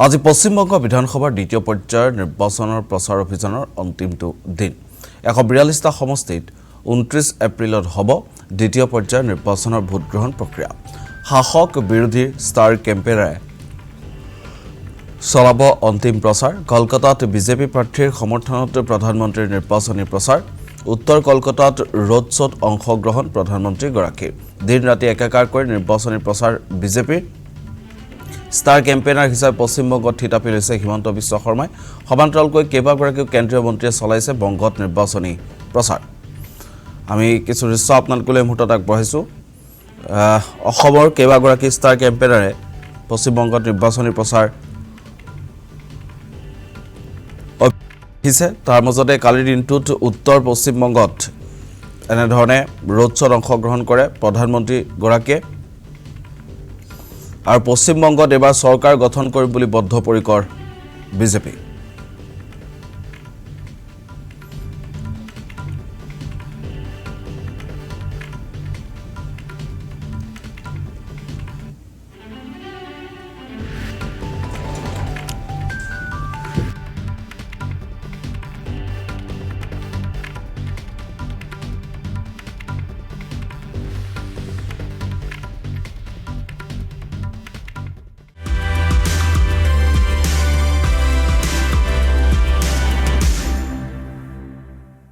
আজি পশ্চিমবংগ বিধানসভাৰ দ্বিতীয় পৰ্যায়ৰ নিৰ্বাচনৰ প্ৰচাৰ অভিযানৰ অন্তিমটো দিন 142টা সমষ্টিত 29 এপ্ৰিলত হ'ব দ্বিতীয় পৰ্যায়ৰ নিৰ্বাচনৰ ভোট গ্ৰহণ প্ৰক্ৰিয়া শাসক বিৰোধী ষ্টাৰ কেম্পেইনাৰে চলাব অন্তিম প্ৰচাৰ কলকাতাত বিজেপি প্ৰাৰ্থীৰ সমৰ্থনত প্ৰধানমন্ত্ৰীৰ নিৰ্বাচনী প্ৰচাৰ উত্তৰ কলকাতাত ৰোড শ্ব'ত অংশগ্ৰহণ প্ৰধানমন্ত্ৰী গৰাকীৰ দিন ৰাতি একাকাৰ কৰি নিৰ্বাচনী প্ৰচাৰ বিজেপিৰ ষ্টাৰ কেম্পেইনাৰ হিচাপে পশ্চিমবংগত থিতাপি লৈছে হিমন্ত বিশ্ব শৰ্মাই সমান্তৰালকৈ কেইবাগৰাকীও কেন্দ্ৰীয় মন্ত্ৰীয়ে চলাইছে বংগত নিৰ্বাচনী প্ৰচাৰ আমি কিছু দৃশ্য আপোনালোকলৈ মুহূৰ্তত আগবঢ়াইছোঁ অসমৰ কেইবাগৰাকী ষ্টাৰ কেম্পেইনাৰে পশ্চিমবংগত নিৰ্বাচনী প্ৰচাৰ তাৰ মাজতে কালিৰ দিনটোত উত্তৰ পশ্চিমবংগত এনেধৰণে ৰোড শ্ব'ত অংশগ্ৰহণ কৰে প্ৰধানমন্ত্ৰী গৰাকীয়ে আৰু পশ্চিমবংগত এবাৰ চৰকাৰ গঠন কৰিম বুলি বদ্ধপৰিকৰ বিজেপি